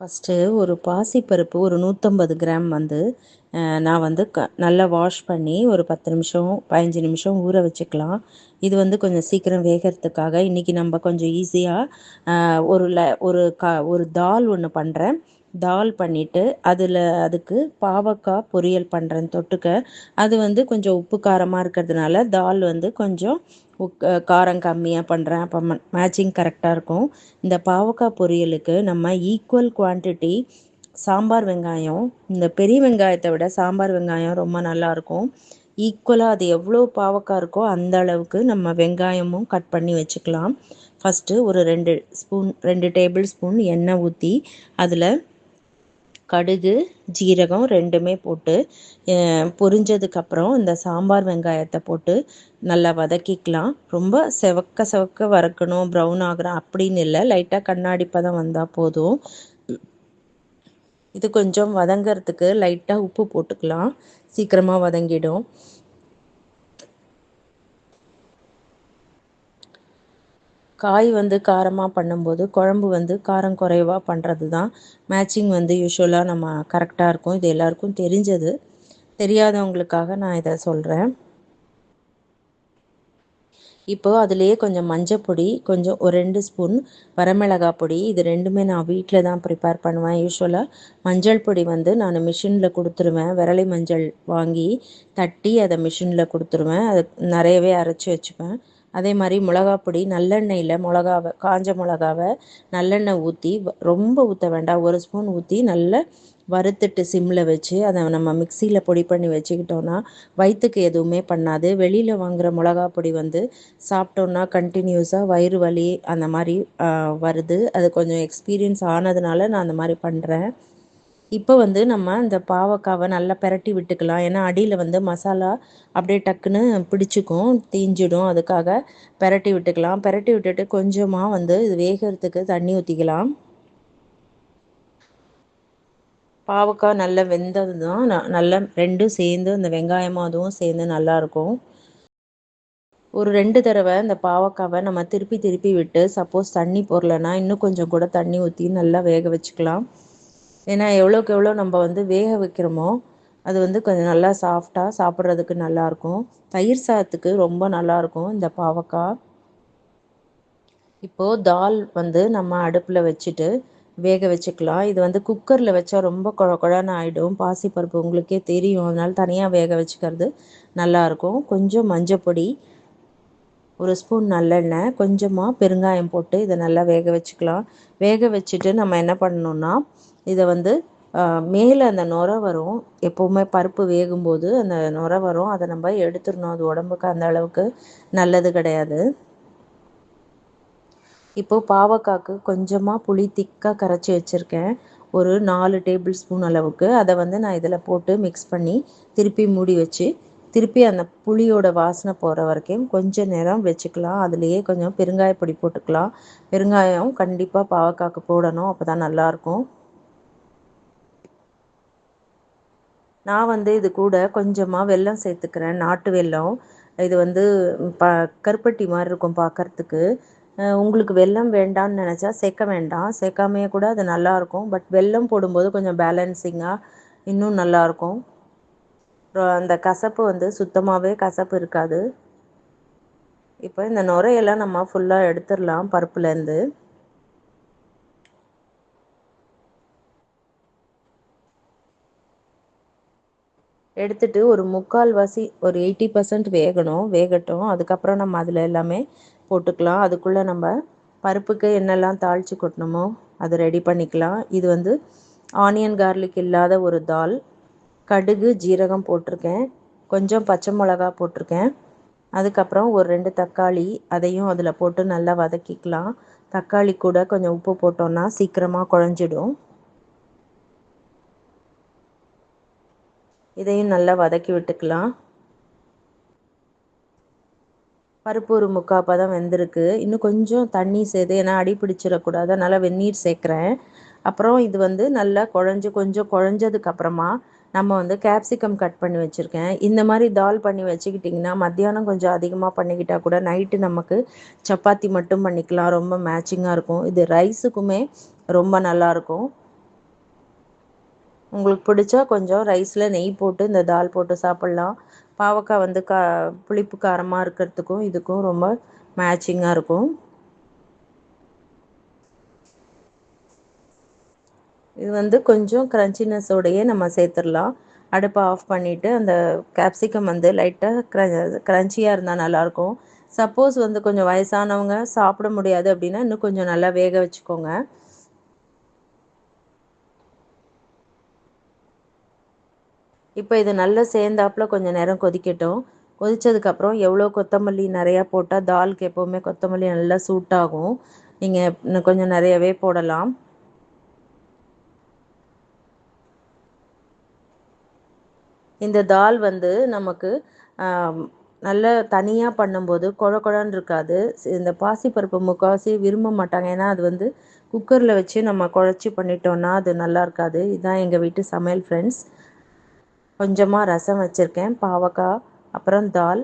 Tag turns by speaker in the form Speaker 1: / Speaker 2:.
Speaker 1: First ஒரு பாசிப்பருப்பு ஒரு 150 கிராம் வந்து நான் வந்து நல்லா வாஷ் பண்ணி ஒரு 10 நிமிஷம் 15 நிமிஷம் ஊற வச்சுக்கலாம். இது வந்து கொஞ்சம் சீக்கிரம் வேகிறதுக்காக இன்றைக்கி நம்ம கொஞ்சம் ஈஸியாக ஒரு தால் ஒன்று பண்ணுறேன். தால் பண்ணிவிட்டு அதுக்கு பாவக்காய் பொரியல் பண்ணுறேன் தொட்டுக்க. அது வந்து கொஞ்சம் உப்பு காரமாக இருக்கிறதுனால தால் வந்து கொஞ்சம் காரம் கம்மியாக பண்ணுறேன். அப்போ மேட்சிங் கரெக்டாக இருக்கும். இந்த பாவக்காய் பொரியலுக்கு நம்ம ஈக்குவல் குவான்டிட்டி சாம்பார் வெங்காயம், இந்த பெரிய வெங்காயத்தை விட சாம்பார் வெங்காயம் ரொம்ப நல்லாயிருக்கும். ஈக்குவலாக அது எவ்வளோ பாவக்காய் இருக்கோ அந்த அளவுக்கு நம்ம வெங்காயமும் கட் பண்ணி வச்சுக்கலாம். ஃபஸ்ட்டு ஒரு 2 டேபிள் ஸ்பூன் எண்ணெய் ஊற்றி அதில் கடுகு ஜீரகம் ரெண்டுமே போட்டு பொரிஞ்சதுக்கப்புறம் இந்த சாம்பார் வெங்காயத்தை போட்டு நல்லா வதக்கிக்கலாம். ரொம்ப செவக்க வறுக்கணும், ப்ரௌன் ஆகிறோம் அப்படின்னு இல்லை, லைட்டாக கண்ணாடி பதம் வந்தால் போதும். இது கொஞ்சம் வதங்கிறதுக்கு லைட்டாக உப்பு போட்டுக்கலாம், சீக்கிரமாக வதங்கிடும். காய் வந்து காரமாக பண்ணும்போது குழம்பு வந்து காரம் குறைவாக பண்ணுறது தான் மேட்சிங் வந்து யூஸ்வலாக நம்ம கரெக்டாக இருக்கும். இது எல்லாருக்கும் தெரிஞ்சது. தெரியாதவங்களுக்காக நான் இதை சொல்கிறேன். இப்போது அதுலேயே கொஞ்சம் மஞ்சள் பொடி, கொஞ்சம் ஒரு 2 ஸ்பூன் வரமிளகாய் பொடி, இது ரெண்டுமே நான் வீட்டில் தான் ப்ரிப்பேர் பண்ணுவேன். யூஸ்வலாக மஞ்சள் பொடி வந்து நான் மிஷினில் கொடுத்துருவேன். விரலி மஞ்சள் வாங்கி தட்டி அதை மிஷினில் கொடுத்துருவேன். அது நிறையவே அரைச்சி வச்சுப்பேன். அதே மாதிரி மிளகாப்பொடி நல்லெண்ணெயில் காஞ்ச மிளகாவை நல்லெண்ணெய் ஊற்றி, ரொம்ப ஊற்ற வேண்டாம், 1 ஸ்பூன் ஊற்றி நல்லா வறுத்துட்டு சிம்மில் வச்சு அதை நம்ம மிக்சியில் பொடி பண்ணி வச்சுக்கிட்டோன்னா வயிற்றுக்கு எதுவுமே பண்ணாது. வெளியில் வாங்குகிற மிளகா பொடி வந்து சாப்பிட்டோன்னா கண்டினியூஸாக வயிறு வலி அந்த மாதிரி வருது. அது கொஞ்சம் எக்ஸ்பீரியன்ஸ் ஆனதுனால நான் அந்த மாதிரி பண்ணுறேன். இப்போ வந்து நம்ம இந்த பாவக்காவை நல்லா பிரட்டி விட்டுக்கலாம். ஏன்னா அடியில் வந்து மசாலா அப்படியே டக்குன்னு பிடிச்சிக்கும், தீஞ்சிடும். அதுக்காக பிரட்டி விட்டுக்கலாம். பிரட்டி விட்டுட்டு கொஞ்சமாக வந்து இது வேகிறதுக்கு தண்ணி ஊற்றிக்கலாம். பாவக்காய் நல்லா வெந்தது தான் நல்லா ரெண்டும் சேர்ந்து அந்த வெங்காயமும் அதுவும் சேர்ந்து நல்லாயிருக்கும். ஒரு 2 தடவை இந்த பாவக்காவை நம்ம திருப்பி விட்டு, சப்போஸ் தண்ணி போடலைன்னா இன்னும் கொஞ்சம் கூட தண்ணி ஊற்றி நல்லா வேக வச்சுக்கலாம். ஏன்னா எவ்வளோக்கு எவ்வளோ நம்ம வந்து வேக வைக்கிறோமோ அது வந்து கொஞ்சம் நல்லா சாஃப்டாக சாப்பிட்றதுக்கு நல்லாயிருக்கும். தயிர் சாதத்துக்கு ரொம்ப நல்லாயிருக்கும் இந்த பாவக்காய். இப்போது தால் வந்து நம்ம அடுப்பில் வச்சுட்டு வேக வச்சுக்கலாம். இது வந்து குக்கரில் வச்சா ரொம்ப குழன்னு ஆகிடும். பாசிப்பருப்பு உங்களுக்கே தெரியும், அதனால தனியாக வேக வச்சுக்கிறது நல்லாயிருக்கும். கொஞ்சம் மஞ்சள் பொடி, 1 ஸ்பூன் நல்லெண்ணெய், கொஞ்சமாக பெருங்காயம் போட்டு இதை நல்லா வேக வச்சுக்கலாம். வேக வச்சுட்டு நம்ம என்ன பண்ணணுன்னா, இதை வந்து மேலே அந்த நுரை வரும். எப்போவுமே பருப்பு வேகும்போது அந்த நுரை வரும், அதை நம்ம எடுத்துடணும். அது உடம்புக்கு அந்த அளவுக்கு நல்லது கிடையாது. இப்போது பாவக்காய்க்கு கொஞ்சமாக புளி திக்காக கரைச்சி வச்சுருக்கேன், ஒரு 4 டேபிள் ஸ்பூன் அளவுக்கு. அதை வந்து நான் இதில் போட்டு மிக்ஸ் பண்ணி திருப்பி மூடி வச்சு திருப்பி அந்த புளியோட வாசனை போகிற வரைக்கும் கொஞ்சம் நேரம் வச்சுக்கலாம். அதுலேயே கொஞ்சம் பெருங்காயப்பொடி போட்டுக்கலாம். பெருங்காயம் கண்டிப்பாக பாவக்காய்க்கு போடணும், அப்போ தான் நல்லாயிருக்கும். நான் வந்து இது கூட கொஞ்சமாக வெல்லம் சேர்த்துக்கிறேன், நாட்டு வெல்லம். இது வந்து கருப்பட்டி மாதிரி இருக்கும் பார்க்குறதுக்கு. உங்களுக்கு வெல்லம் வேண்டான்னு நினச்சா சேர்க்க வேண்டாம், சேர்க்காமையே கூட அது நல்லாயிருக்கும். பட் வெல்லம் போடும்போது கொஞ்சம் பேலன்சிங்காக இன்னும் நல்லாயிருக்கும். அந்த கசப்பு வந்து சுத்தமாகவே கசப்பு இருக்காது. இப்போ இந்த நுரையெல்லாம் நம்ம ஃபுல்லாக எடுத்துடலாம் பருப்புலேருந்து. எடுத்துட்டு ஒரு 3/4 ஒரு 80% வேகட்டும். அதுக்கப்புறம் நம்ம அதில் எல்லாமே போட்டுக்கலாம். அதுக்குள்ளே நம்ம பருப்புக்கு என்னெல்லாம் தாளித்து கொட்டணுமோ அதை ரெடி பண்ணிக்கலாம். இது வந்து ஆனியன் கார்லிக் இல்லாத ஒரு தால். கடுகு ஜீரகம் போட்டிருக்கேன், கொஞ்சம் பச்சை மிளகா போட்டிருக்கேன். அதுக்கப்புறம் ஒரு 2 தக்காளி, அதையும் அதில் போட்டு நல்லா வதக்கிக்கலாம். தக்காளி கூட கொஞ்சம் உப்பு போட்டோன்னா சீக்கிரமாக குழஞ்சிடும். இதையும் நல்லா வதக்கி விட்டுக்கலாம். பருப்பு ஒரு 3/4 பதம் வெந்திருக்கு. இன்னும் கொஞ்சம் தண்ணி சேர்த்து, ஏன்னா அடி பிடிச்சிடக்கூடாது, அதனால் வெந்நீர் சேர்க்குறேன். அப்புறம் இது வந்து நல்லா கொஞ்சம் குழஞ்சதுக்கப்புறமா நம்ம வந்து கேப்சிகம் கட் பண்ணி வச்சுருக்கேன். இந்த மாதிரி தால் பண்ணி வச்சுக்கிட்டிங்கன்னா மத்தியானம் கொஞ்சம் அதிகமாக பண்ணிக்கிட்டால் கூட நைட்டு நமக்கு சப்பாத்தி மட்டும் பண்ணிக்கலாம், ரொம்ப மேட்சிங்காக இருக்கும். இது ரைஸுக்குமே ரொம்ப நல்லாயிருக்கும். உங்களுக்கு பிடிச்சா கொஞ்சம் ரைஸில் நெய் போட்டு இந்த தால் போட்டு சாப்பிட்லாம். பாவக்காய் வந்து புளிப்பு காரமாக இருக்கிறதுக்கும் இதுக்கும் ரொம்ப மேட்சிங்காக இருக்கும். இது வந்து கொஞ்சம் க்ரன்ச்சினஸோடையே நம்ம சேர்த்துடலாம். அடுப்பை ஆஃப் பண்ணிவிட்டு அந்த கேப்சிகம் வந்து லைட்டாக க்ரன்ச்சியாக இருந்தால் நல்லாயிருக்கும். சப்போஸ் வந்து கொஞ்சம் வயசானவங்க சாப்பிட முடியாது அப்படின்னா இன்னும் கொஞ்சம் நல்லா வேக வச்சுக்கோங்க. இப்போ இது நல்லா சேர்ந்தாப்புல கொஞ்சம் நேரம் கொதிக்கட்டும். கொதித்ததுக்கப்புறம் எவ்வளோ கொத்தமல்லி நிறையா போட்டால் தாலுக்கு எப்போவுமே கொத்தமல்லி நல்லா சூட்டாகும். நீங்கள் இன்னும் கொஞ்சம் நிறையவே போடலாம். இந்த தால் வந்து நமக்கு நல்ல தனியாக பண்ணும்போது குழ குழன்னு இருக்காது. இந்த பாசிப்பருப்பு முக்கால்வாசி விரும்ப மாட்டாங்க. ஏன்னா அது வந்து குக்கரில் வச்சு நம்ம குழச்சி பண்ணிட்டோன்னா அது நல்லா இருக்காது. இதுதான் எங்கள் வீட்டு சமையல் ஃப்ரெண்ட்ஸ். கொஞ்சமாக ரசம் வச்சுருக்கேன், பாவக்காய், அப்புறம் தால்.